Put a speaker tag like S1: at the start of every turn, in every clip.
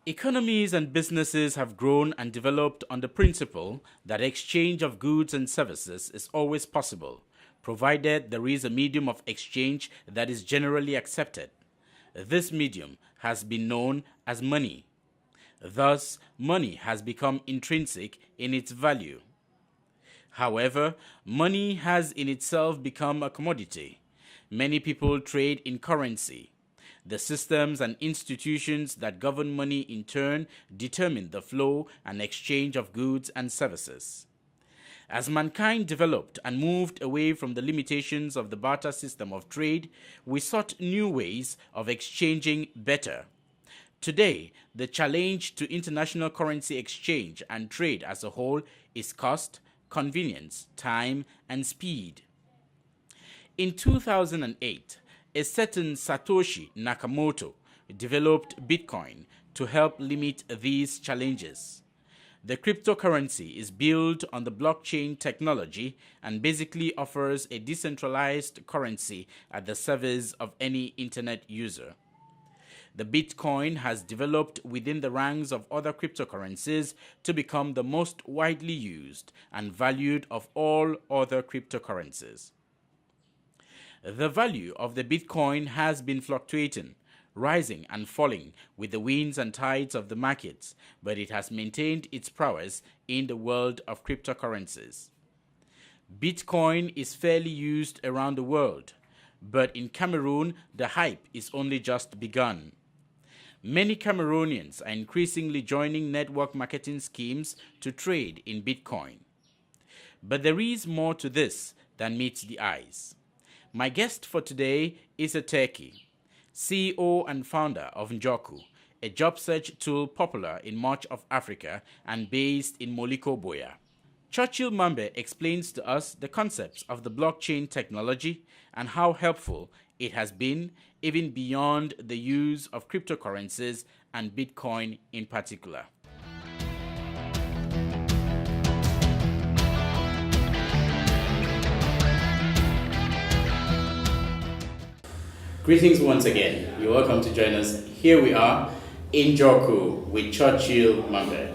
S1: Economies and businesses have grown and developed on the principle that exchange of goods and services is always possible, provided there is a medium of exchange that is generally accepted. This medium has been known as money. Thus, money has become intrinsic in its value. However, money has in itself become a commodity. Many people trade in currency. The systems and institutions that govern money in turn determine the flow and exchange of goods and services. As mankind developed and moved away from the limitations of the barter system of trade, we sought new ways of exchanging better. Today, the challenge to international currency exchange and trade as a whole is cost, convenience, time, and speed. In 2008, a certain Satoshi Nakamoto developed Bitcoin to help limit these challenges. The cryptocurrency is built on the blockchain technology and basically offers a decentralized currency at the service of any internet user. The Bitcoin has developed within the ranks of other cryptocurrencies to become the most widely used and valued of all other cryptocurrencies. The value of the Bitcoin has been fluctuating, rising and falling with the winds and tides of the markets, but it has maintained its prowess in the world of cryptocurrencies. Bitcoin is fairly used around the world, but in Cameroon, the hype is only just begun. Many Cameroonians are increasingly joining network marketing schemes to trade in Bitcoin. But there is more to this than meets the eyes. My guest for today is a techie, CEO and founder of Njoku, a job search tool popular in much of Africa and based in Moliko Boya. Churchil Mambe explains to us the concepts of the blockchain technology and how helpful it has been, even beyond the use of cryptocurrencies and Bitcoin in particular. Greetings once again. You're welcome to join us. Here we are in Njoku with Churchil Mambe,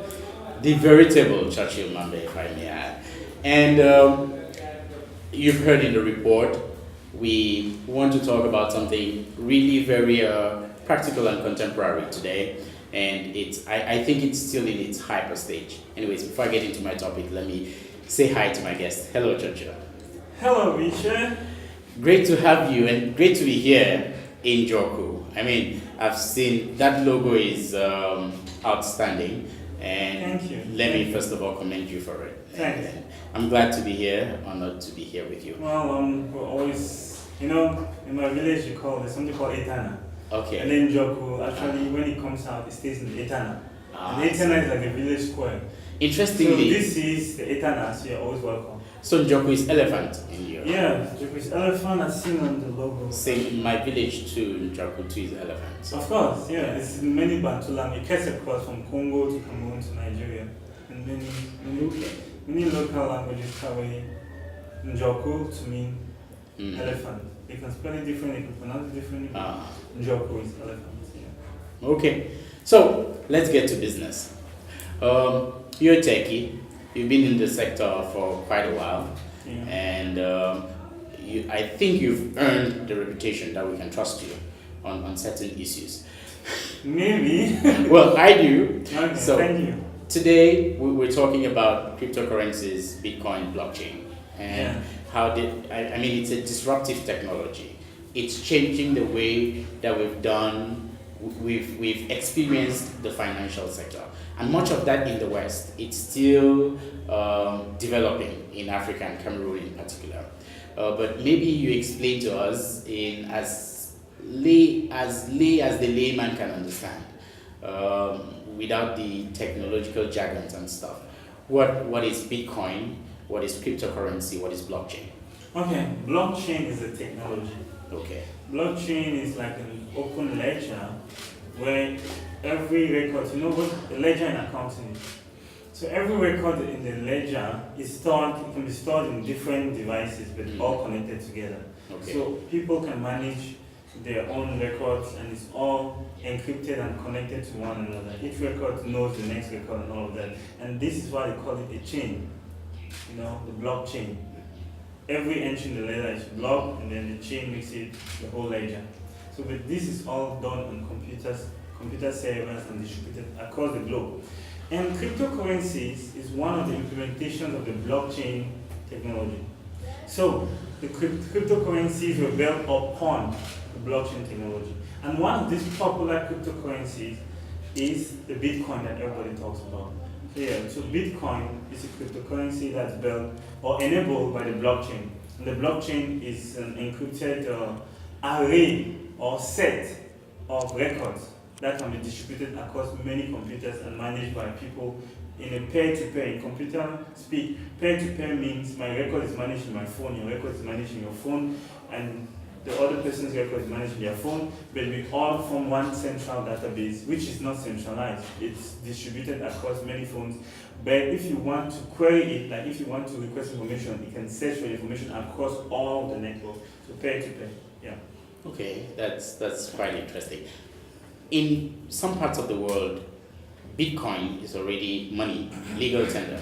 S1: the veritable Churchil Mambe, if I may add. And you've heard in the report, we want to talk about something really very practical and contemporary today. And I think it's still in its hyper stage. Anyways, before I get into my topic, let me say hi to my guest. Hello, Churchil.
S2: Hello, Richard.
S1: Great to have you and great to be here in Njoku. I mean, I've seen that logo is outstanding, and
S2: Thank you.
S1: Let me first of all commend you for it.
S2: Thanks.
S1: And I'm glad to be here, honored to be here with you.
S2: Well, we're always, in my village there's something called Etana.
S1: Okay.
S2: And then Njoku, actually, when it comes out, it stays in Etana. And the Etana is like a village square.
S1: Interestingly,
S2: So this is the Etana, so you're always welcome.
S1: So Njoku is elephant in your...
S2: Yeah, Njoku is elephant as seen on the logo.
S1: Same in my village too, Njoku too is elephant.
S2: Of course, yeah. It's in many Bantu languages. It cuts across from Congo to Cameroon to Nigeria. And many local languages carry Njoku to mean elephant. You can spell it differently, you can pronounce it differently. Njoku is elephant, yeah.
S1: Okay, so let's get to business. You're a techie. You've been in the sector for quite a while,
S2: Yeah.
S1: and I think you've earned the reputation that we can trust you on certain issues.
S2: Maybe.
S1: Well, I do.
S2: Okay,
S1: So
S2: thank you.
S1: today we're talking about cryptocurrencies, Bitcoin, blockchain, and how I mean, it's a disruptive technology. It's changing the way that we've experienced the financial sector. And much of that in the West, it's still developing in Africa and Cameroon in particular. But maybe you explain to us in as lay as the layman can understand, without the technological jargons and stuff. What is Bitcoin? What is cryptocurrency? What is blockchain?
S2: Okay, blockchain is a technology.
S1: Okay.
S2: Blockchain is like an open ledger where every record, what a ledger in accounting is. So every record in the ledger is stored, it can be stored in different devices, but all connected together.
S1: Okay.
S2: So people can manage their own records, and it's all encrypted and connected to one another. Each record knows the next record and all of that. And this is why they call it a chain, the blockchain. Every entry in the ledger is blocked, and then the chain makes it the whole ledger. So but this is all done on computer servers and distributed across the globe. And cryptocurrencies is one of the implementations of the blockchain technology. So the cryptocurrencies were built upon the blockchain technology. And one of these popular cryptocurrencies is the Bitcoin that everybody talks about. So Bitcoin is a cryptocurrency that's built or enabled by the blockchain. And the blockchain is an encrypted array or set of records that can be distributed across many computers and managed by people in a peer-to-peer. In computer speak, peer-to-peer means my record is managed in my phone, your record is managed in your phone, and the other person's record is managed in their phone, but we all form one central database, which is not centralized. It's distributed across many phones. But if you want to query it, like if you want to request information, you can search for information across all the network. So peer-to-peer, yeah.
S1: Okay, that's quite interesting. In some parts of the world, Bitcoin is already money, legal tender.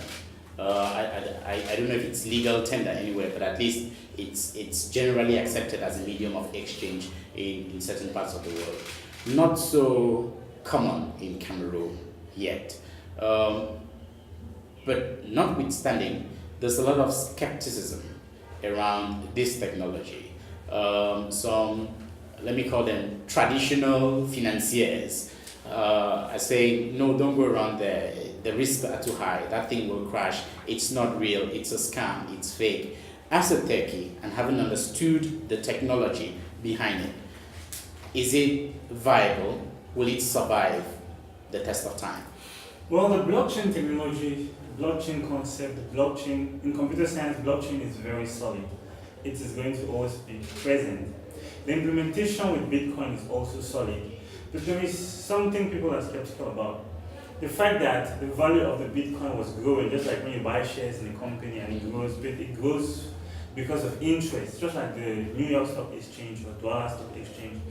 S1: I don't know if it's legal tender anywhere, but at least it's generally accepted as a medium of exchange in certain parts of the world. Not so common in Cameroon yet. But notwithstanding, there's a lot of skepticism around this technology. Some, let me call them traditional financiers, are saying, no, don't go around there. The risks are too high. That thing will crash. It's not real. It's a scam. It's fake. As a techie, and having understood the technology behind it, is it viable? Will it survive the test of time?
S2: Well, the blockchain technology, blockchain concept, the blockchain, in computer science, blockchain is very solid. It is going to always be present. The implementation with Bitcoin is also solid. But there is something people are skeptical about. The fact that the value of the Bitcoin was growing, just like when you buy shares in a company and it grows, but it grows because of interest, just like the New York Stock Exchange or Douala Stock Exchange.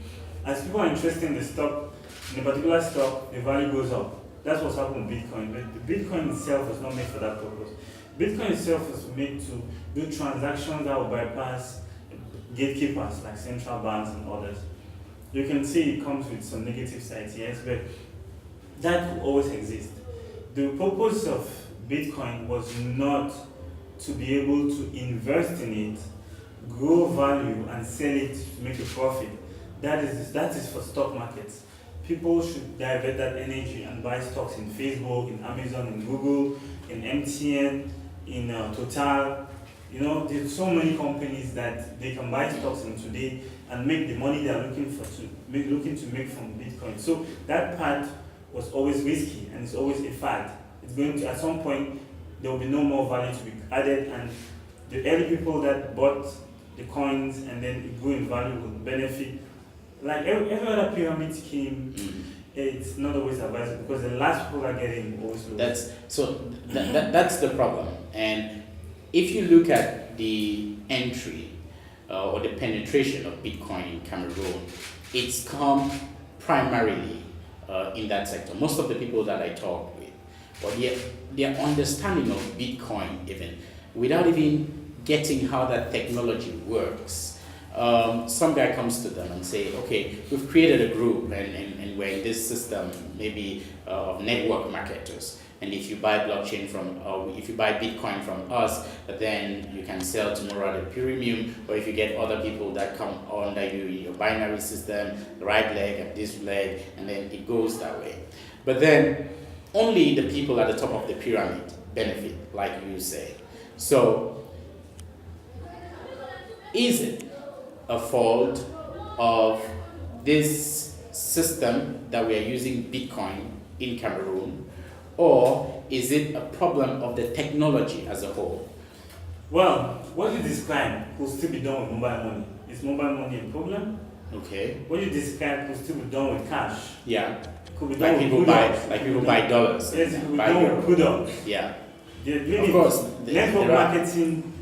S2: As people are interested in the stock, in a particular stock, the value goes up. That's what's happened with Bitcoin. But the Bitcoin itself was not made for that purpose. Bitcoin itself was made to do transactions that will bypass gatekeepers like central banks and others. You can see it comes with some negative sides, yes, but that will always exist. The purpose of Bitcoin was not to be able to invest in it, grow value, and sell it to make a profit. That is for stock markets. People should divert that energy and buy stocks in Facebook, in Amazon, in Google, in MTN, in Total. There's so many companies that they can buy stocks in today and make the money they are looking to make from Bitcoin. So that part was always risky, and it's always a fad. It's going to, at some point, there will be no more value to be added, and the early people that bought the coins and then it grew in value will benefit. Like every other pyramid scheme, it's not always advisable because the last people are getting always low.
S1: That's the problem. And if you look at the entry or the penetration of Bitcoin in Cameroon, it's come primarily in that sector. Most of the people that I talk with, or their understanding of Bitcoin, even without even getting how that technology works. Some guy comes to them and say, okay, we've created a group and we're in this system, maybe of network marketers. And if you buy blockchain if you buy Bitcoin from us, then you can sell tomorrow at a premium. Or if you get other people that come under you in your binary system, the right leg and this leg, and then it goes that way. But then only the people at the top of the pyramid benefit, like you say. So is it a fault of this system that we are using Bitcoin in Cameroon, or is it a problem of the technology as a whole?
S2: Well, what you describe could still be done with mobile money. Is mobile money a problem?
S1: Okay.
S2: What you describe could still be done with cash.
S1: Yeah.
S2: Could be
S1: like
S2: done
S1: people
S2: with
S1: buy dollars.
S2: Yes, it could be done with products.
S1: Yeah.
S2: Really,
S1: of course.
S2: Network marketing.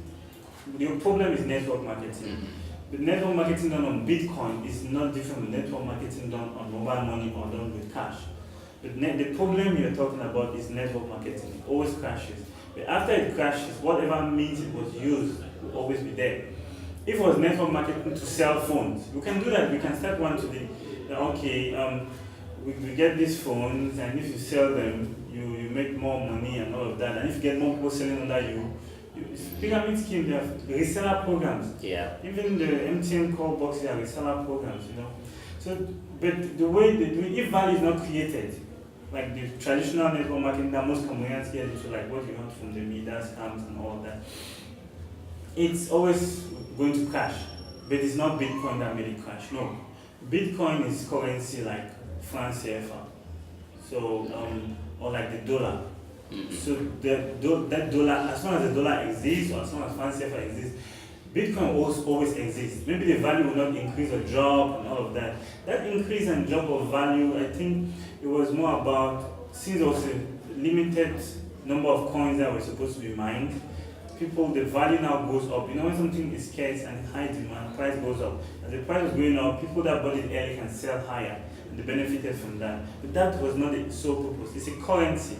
S2: The problem is network marketing. the network marketing done on Bitcoin is not different from network marketing done on mobile money or done with cash. But the problem you're talking about is network marketing. It always crashes. But after it crashes, whatever means it was used will always be there. If it was network marketing to sell phones, we can do that. We can start one today. Okay, we get these phones, and if you sell them, you make more money and all of that. And if you get more people selling under you, pyramid scheme, they have reseller programs.
S1: Yeah.
S2: Even the MTN call boxes are reseller programs, you know. So, but the way they do it, if value is not created, like the traditional network marketing that most Cambodians get into, like what you want from the media scams and all that, it's always going to crash. But it's not Bitcoin that made it crash. No, Bitcoin is currency like France CFA, so or like the dollar. So that dollar, as long as the dollar exists or as long as France CFA exists, Bitcoin always exists. Maybe the value will not increase or drop and all of that. That increase and drop of value, I think it was more about, since there was a limited number of coins that were supposed to be mined, the value now goes up. You know, when something is scarce and high demand, price goes up. As the price was going up, people that bought it early can sell higher, and they benefited from that. But that was not the sole purpose. It's a currency.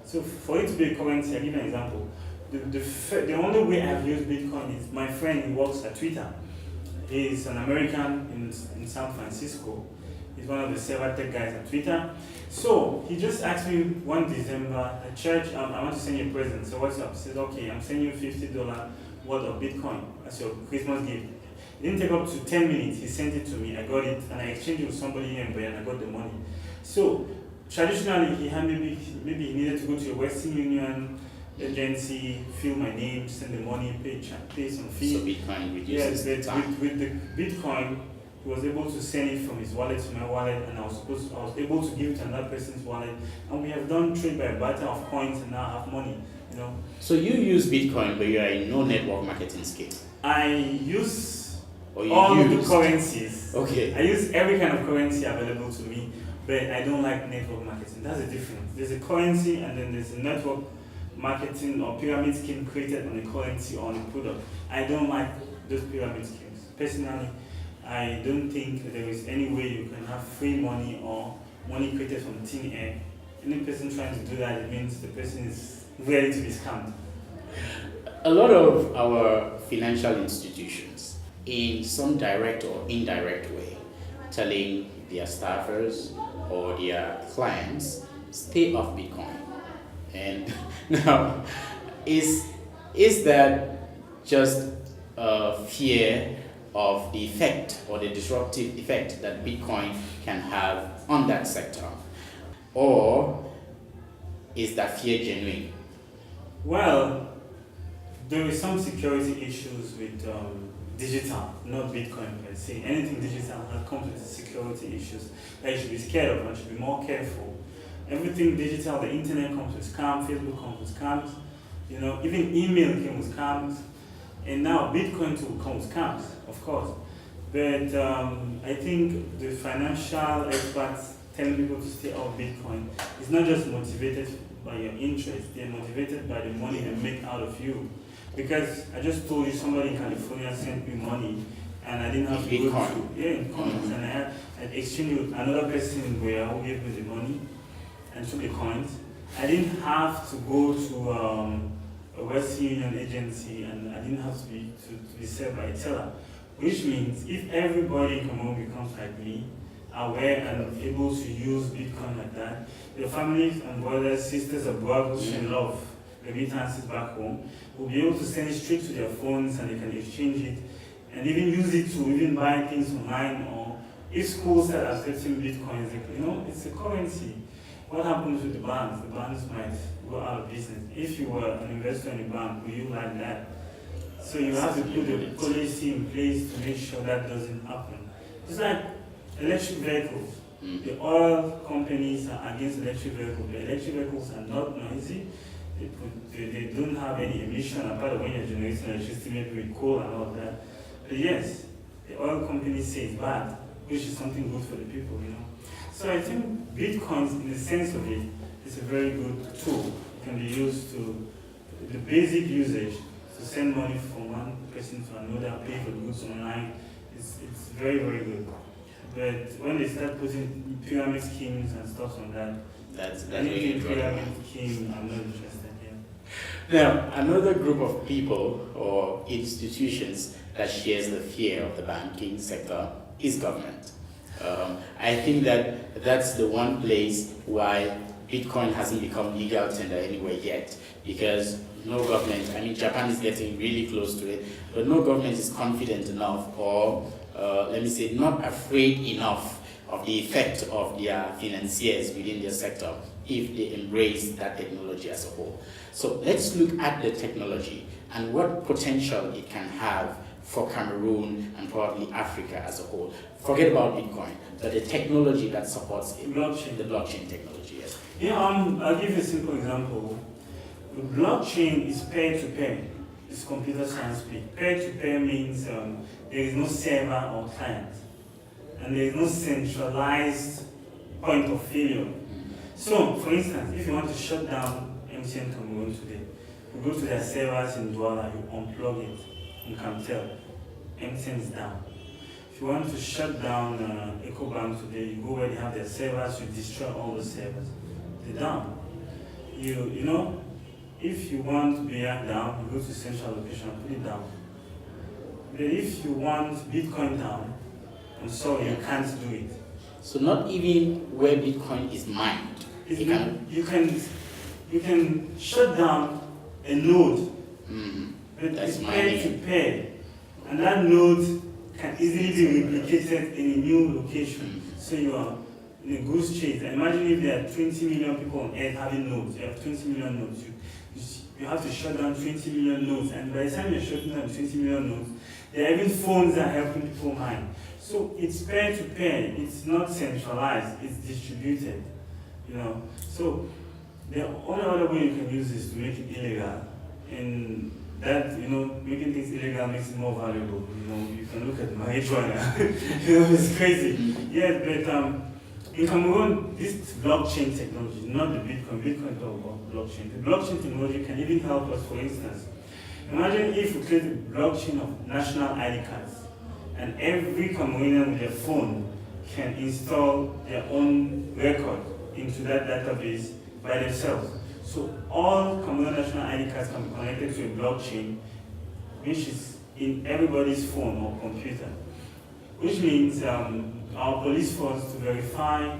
S2: So for it to be a currency, I'll give you an example. The only way I've used Bitcoin is my friend, he works at Twitter. He's an American in San Francisco. He's one of the server tech guys at Twitter. So he just asked me one December at church, I want to send you a present. So what's up? He says, okay, I'm sending you $50 worth of Bitcoin as your Christmas gift. It didn't take up to 10 minutes. He sent it to me. I got it, and I exchanged it with somebody here in Bay, and I got the money. So traditionally, he had maybe he needed to go to a Western Union agency, fill my name, send the money, pay some fee.
S1: So Bitcoin reduces
S2: yes,
S1: time.
S2: With the Bitcoin, he was able to send it from his wallet to my wallet, and I was able to give it to another person's wallet. And we have done trade by barter of coins, and now have money. You know.
S1: So you use Bitcoin, but you are in no network marketing scheme.
S2: I use all the currencies.
S1: Okay.
S2: I use every kind of currency available to me, but I don't like network marketing. That's the difference. There's a currency, and then there's a network marketing or pyramid scheme created on a currency or on a product. I don't like those pyramid schemes. Personally, I don't think there is any way you can have free money or money created from thin air. Any person trying to do that, it means the person is ready to be scammed.
S1: A lot of our financial institutions, in some direct or indirect way, telling their staffers or their clients, stay off Bitcoin. And now, is that just a fear of the effect or the disruptive effect that Bitcoin can have on that sector? Or is that fear genuine?
S2: Well, there is some security issues with digital, not Bitcoin per se. Anything digital that comes with security issues that you should be scared of and should be more careful. Everything digital, the internet comes with scams, Facebook comes with scams, you know, even email came with scams, and now Bitcoin too comes with scams, of course. But I think the financial experts telling people to stay off Bitcoin is not just motivated by your interest, they're motivated by the money they make out of you. Because I just told you somebody in California sent me money, and I didn't have to go to, in coins, and I exchanged with another person in Goya who gave me the money and took the coins. I didn't have to go to a Western Union agency, and I didn't have to be served by a teller. Which means if everybody in Cameroon becomes like me, aware and able to use Bitcoin like that, your families and brothers, sisters abroad who send love, remittances back home, will be able to send it straight to their phones, and they can exchange it and even use it to even buy things online. Or if schools start accepting Bitcoins, you know, it's a currency. What happens with the banks? The banks might go out of business. If you were an investor in a bank, will you like that? So you have to put a policy in place to make sure that doesn't happen. It's like electric vehicles. The oil companies are against electric vehicles. The electric vehicles are not noisy. They don't have any emission apart from when you're generating electricity, maybe with coal and all of that. But yes, the oil companies say it's bad, which is something good for the people, you know. So I think Bitcoins, in the sense of it, is a very good tool. It can be used to the basic usage to send money from one person to another, pay for goods online, it's very, very good. But when they start putting pyramid schemes and stuff on that,
S1: that's
S2: anything
S1: really
S2: pyramid scheme, I'm not interested in.
S1: Now, another group of people or institutions that shares the fear of the banking sector is government. I think that that's the one place why Bitcoin hasn't become legal tender anywhere yet, because no government, I mean Japan is getting really close to it, but no government is confident enough, or let me say not afraid enough of the effect of their financiers within their sector if they embrace that technology as a whole. So let's look at the technology and what potential it can have for Cameroon and probably Africa as a whole. Forget about Bitcoin, but the technology that supports it, the blockchain technology, yes.
S2: Yeah, I'll give you a simple example. The blockchain is peer-to-peer. It's computer science speak. Peer-to-peer means there is no server or client, and there is no centralized point of failure. So, for instance, if you want to shut down MTN Cameroon today, you go to their servers in Douala, you unplug it, you can tell MTN is down. If you want to shut down EcoBank today, you go where they have their servers, you destroy all the servers. They're down. You know, if you want BR down, you go to central location, put it down. But if you want Bitcoin down, I'm sorry, you can't do it.
S1: So not even where Bitcoin is mined.
S2: You can shut down a node, but it's peer-to-peer, and that node can easily be replicated in a new location. So you are in a goose chase. And imagine if there are 20 million people on Earth having nodes. You have 20 million nodes. You have to shut down 20 million nodes, and by the time you're shutting down 20 million nodes, there are even phones that are helping people mine. So it's peer-to-peer. It's not centralized. It's distributed. You know, so the only other way you can use is to make it illegal, and that, you know, making things illegal makes it more valuable. You know, you can look at marijuana. You know, it's crazy. Yes, but in Cameroon, this blockchain technology, not the Bitcoin. Bitcoin is all about blockchain. The blockchain technology can even help us. For instance, imagine if we create a blockchain of national ID cards, and every Cameroonian with their phone can install their own record into that database by themselves. So all Cameroon national ID cards can be connected to a blockchain, which is in everybody's phone or computer. Which means our police force, to verify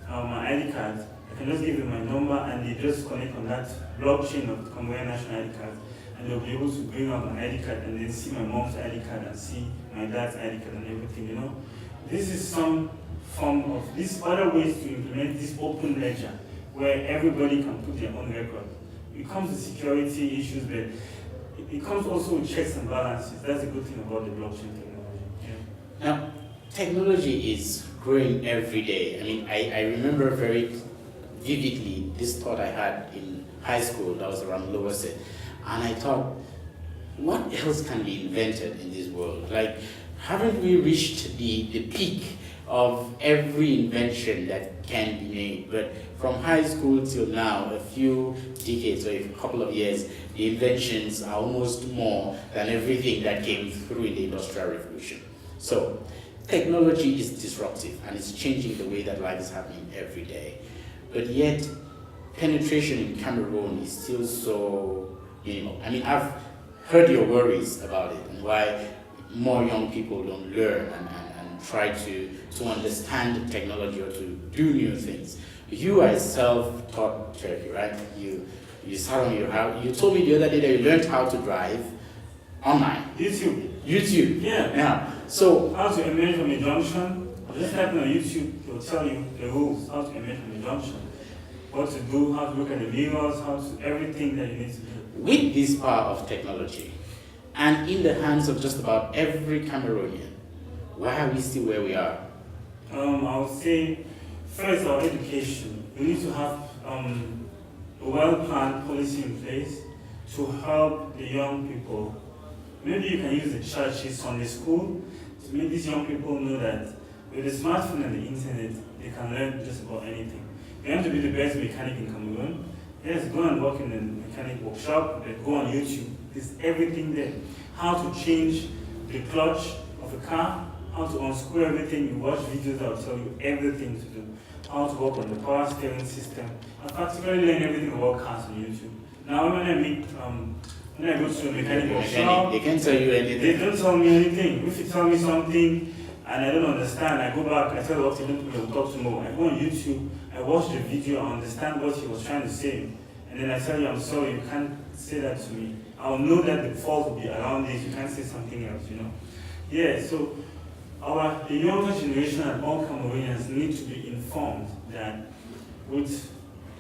S2: my ID cards, I can just give them my number and they just connect on that blockchain of Cameroon national ID cards, and they'll be able to bring out my ID card and then see my mom's ID card and see my dad's ID card and everything, you know. This is some form of, these other ways to implement this open ledger where everybody can put their own record. It comes with security issues, but it comes also with checks and balances. That's the good thing about the blockchain technology. Yeah.
S1: Now, technology is growing every day. I mean, I remember very vividly this thought I had in high school, that was around lower set, and I thought, what else can be invented in this world? Like, haven't we reached the peak of every invention that can be made? But from high school till now, a few decades or a couple of years, the inventions are almost more than everything that came through in the Industrial Revolution. So technology is disruptive and it's changing the way that life is happening every day. But yet, penetration in Cameroon is still so minimal. I mean, I've heard your worries about it and why more young people don't learn and try to understand technology or to do new things. You are a self-taught Cherokee, right? You sat on your house. You told me the other day that you learned how to drive online. YouTube.
S2: Yeah.
S1: So
S2: how to emerge from a junction. Just typing on YouTube, it will tell you the rules, how to emerge from a junction, what to do, how to look at the mirrors, how to everything that you need to do.
S1: With this power of technology, and in the hands of just about every Cameroonian, why are we still where we are?
S2: I would say, first, our education. We need to have a well-planned policy in place to help the young people. Maybe you can use the churches, Sunday school, to make these young people know that with the smartphone and the internet, they can learn just about anything. You want to be the best mechanic in Cameroon? Yes, go and work in a mechanic workshop, but go on YouTube. There's everything there. How to change the clutch of a car, how to unscrew everything. You watch videos that will tell you everything to do. How to work on the power steering system. I practically learn everything about cars on YouTube. Now when I go to a mechanical shop,
S1: they can't tell you anything.
S2: They don't tell me anything. If you tell me something and I don't understand, I go back, I tell the optimist, we'll talk tomorrow. I go on YouTube, I watch the video, I understand what he was trying to say, and then I tell you, I'm sorry, you can't say that to me. I'll know that the fault will be around this, you can't say something else, you know. Yeah, so the younger generation and all Cameroonians need to be informed that with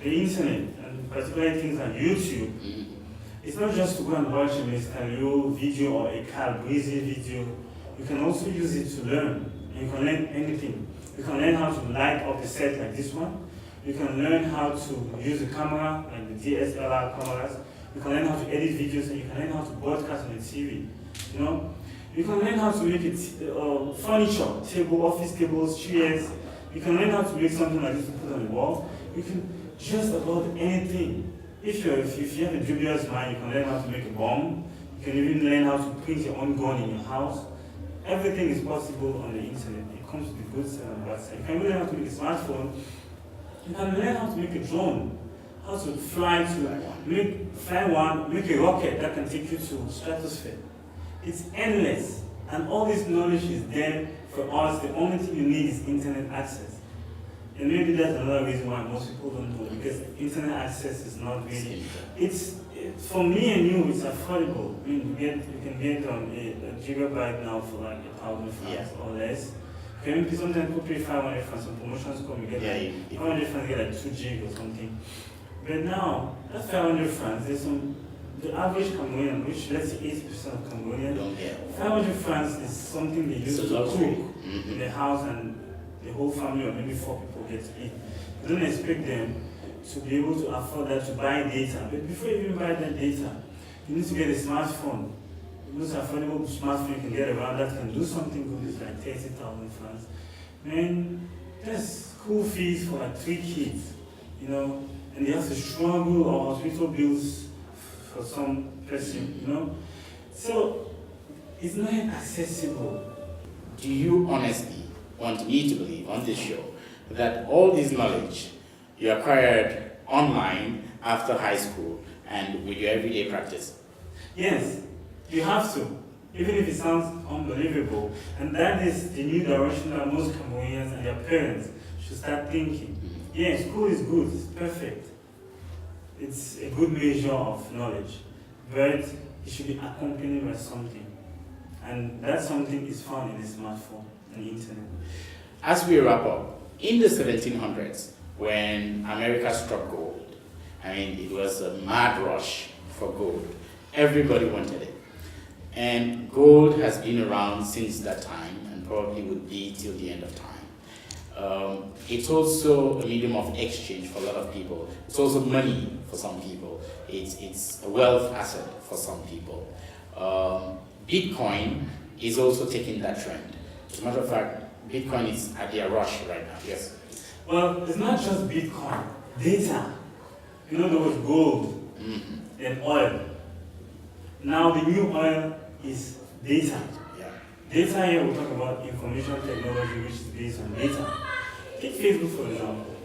S2: the internet, and particularly things like YouTube, it's not just to go and watch a Mr. Leo video or a Carl Breezy video. You can also use it to learn. And you can learn anything. You can learn how to light up a set like this one. You can learn how to use a camera, like the DSLR cameras. You can learn how to edit videos, and you can learn how to broadcast on the TV. You know, you can learn how to make it furniture, office tables, chairs. You can learn how to make something like this to put on the wall. You can just about anything. If you have a dubious mind, you can learn how to make a bomb. You can even learn how to print your own gun in your house. Everything is possible on the internet. It comes with the good side and bad side. You can learn how to make a smartphone. You can learn how to make a drone, how to fly one, make a rocket that can take you to stratosphere. It's endless, and all this knowledge is there for us. The only thing you need is internet access. And maybe that's another reason why most people don't know, because internet access is not really. It's for me and you, it's affordable. I mean, you can get a gigabyte now for like 1,000 francs or less. Sometimes people pay 500 francs. Some promotions come, you get 500 francs, you get like 2 gig or something. But now that's 500 francs. The average Cameroonian, which let's say 80% of Cameroonians, 500 francs is something they use to cook in the house, and the whole family or maybe 4 people get to eat. You don't expect them to be able to afford that to buy data. But before you even buy that data, you need to get a smartphone. The most affordable smartphone you can get around that can do something good is like 30,000 francs. Man, that's school fees for like 3 kids, you know, and they have to struggle or hospital bills for some person, you know. So it's not accessible.
S1: Do you honestly want me to believe on this show that all this knowledge you acquired online after high school and with your everyday practice?
S2: Yes, you have to, even if it sounds unbelievable. And that is the new direction that most Cameroonians and their parents should start thinking. Yeah, school is good, it's perfect. It's a good measure of knowledge, but it should be accompanied by something. And that something is found in the smartphone and the internet.
S1: As we wrap up, in the 1700s, when America struck gold, I mean, it was a mad rush for gold. Everybody wanted it. And gold has been around since that time and probably would be till the end of time. It's also a medium of exchange for a lot of people. It's also money for some people. It's a wealth asset for some people. Bitcoin is also taking that trend. As a matter of fact, Bitcoin is at their rush right now. Yes.
S2: Well, it's not just Bitcoin. Data. You know, there was gold and oil. Now the new oil is data.
S1: Yeah.
S2: Data here, we'll talk about information technology, which is based on data. Take Facebook, for example.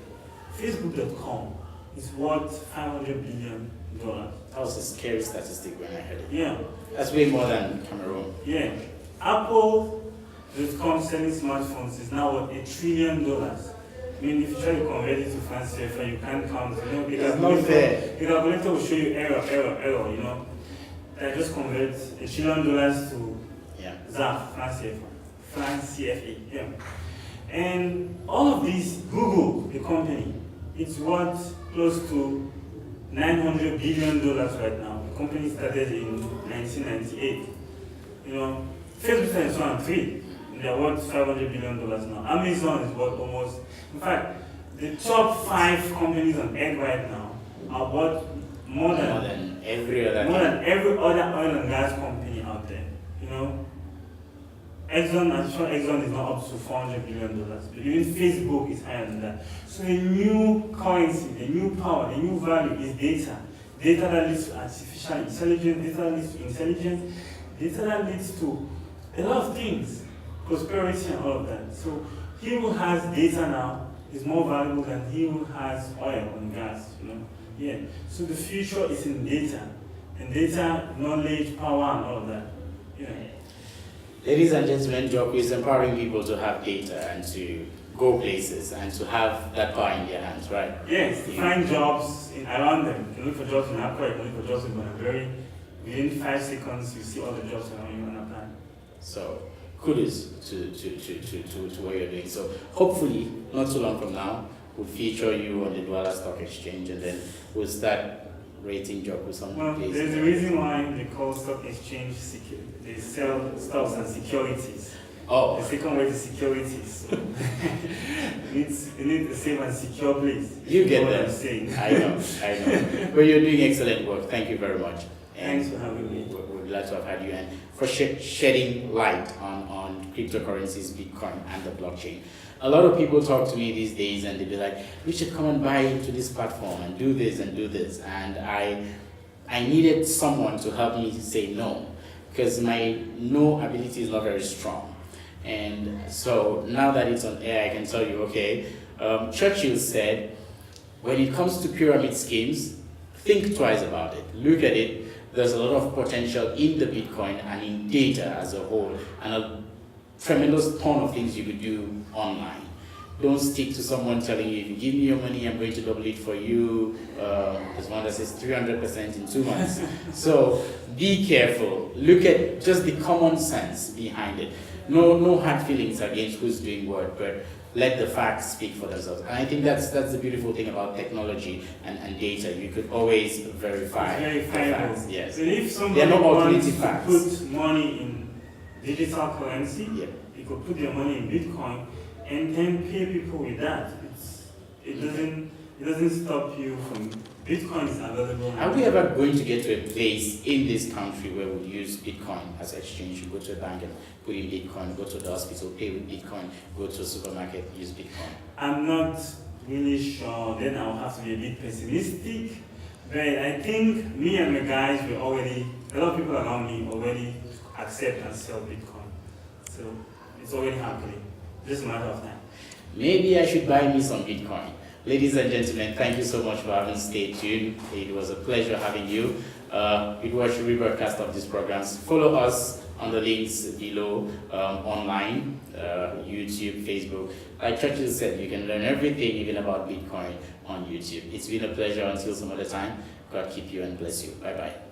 S2: Facebook.com is worth $500 billion.
S1: That was a scary statistic when I heard it.
S2: Yeah.
S1: That's way more than Cameroon.
S2: Yeah. Apple.com selling smartphones is now worth $1 trillion. I mean, if you try to convert it to France CFA, you can't count, you know, because
S1: it's not fair.
S2: The calculator will show you error, you know. I just convert $1 trillion to ZAF, France CFA, yeah. And all of these, Google, the company, it's worth close to $900 billion right now. The company started in 1998. You know, Facebook is 103. They're worth $500 billion now. Amazon is worth almost, in fact, the top 5 companies on earth right now are worth more than
S1: every other
S2: oil and gas company out there. You know, Exxon, I'm sure Exxon is not up to $400 billion, but even Facebook is higher than that. So the new currency, the new power, the new value is data. data that leads to artificial intelligence, data that leads to intelligence, data that leads to a lot of things, prosperity and all of that. So he who has data now is more valuable than he who has oil and gas, you know. Yeah. So the future is in data, and data, knowledge, power, and all of that. Yeah.
S1: Ladies and gentlemen, Joku is empowering people to have data and to go places and to have that power in their hands, right?
S2: Yes, to find jobs around them. You can look for jobs in Accra, you can look for jobs in Bonaberi. Within 5 seconds, you see all the jobs around you on apply.
S1: So, kudos to what you're doing. So, hopefully, not too long from now, we'll feature you on the Douala Stock Exchange, and then we'll start rating Joku some places.
S2: There's a reason why they call stock exchange secure. They sell stocks and securities.
S1: Oh.
S2: The second word is securities. So you need a safe and secure place.
S1: You get
S2: what
S1: that.
S2: I'm saying.
S1: I know. But you're doing excellent work. Thank you very much. And
S2: Thanks for having me.
S1: We're glad to have had you and for shedding light on cryptocurrencies, Bitcoin, and the blockchain. A lot of people talk to me these days and they be like, "We should come and buy into this platform and do this and do this." And I needed someone to help me say no, because my no ability is not very strong. And so now that it's on air, I can tell you, okay, Churchill said, when it comes to pyramid schemes, think twice about it. Look at it. There's a lot of potential in the Bitcoin and in data as a whole, and a tremendous ton of things you could do online. Don't stick to someone telling you, if you give me your money, I'm going to double it for you. There's one that says 300% in 2 months. So be careful. Look at just the common sense behind it. No hard feelings against who's doing what, but let the facts speak for themselves. And I think that's the beautiful thing about technology and data. You could always verify the facts. Yes.
S2: So if somebody wants to put money in digital currency, you could put your money in Bitcoin and then pay people with that. It doesn't stop you from. Bitcoin is available.
S1: Are we ever going to get to a place in this country where we use Bitcoin as exchange? You go to a bank and put in Bitcoin, go to the hospital, pay with Bitcoin, go to a supermarket, use Bitcoin?
S2: I'm not really sure. Then I'll have to be a bit pessimistic. But I think me and my guys a lot of people around me already accept and sell Bitcoin. So it's already happening. Just a matter of time.
S1: Maybe I should buy me some Bitcoin. Ladies and gentlemen, thank you so much for having stayed tuned. It was a pleasure having you. You watch the rebroadcast of these programs. Follow us on the links below, online, YouTube, Facebook. Like Churchill said, you can learn everything even about Bitcoin on YouTube. It's been a pleasure. Until some other time, God keep you and bless you. Bye-bye.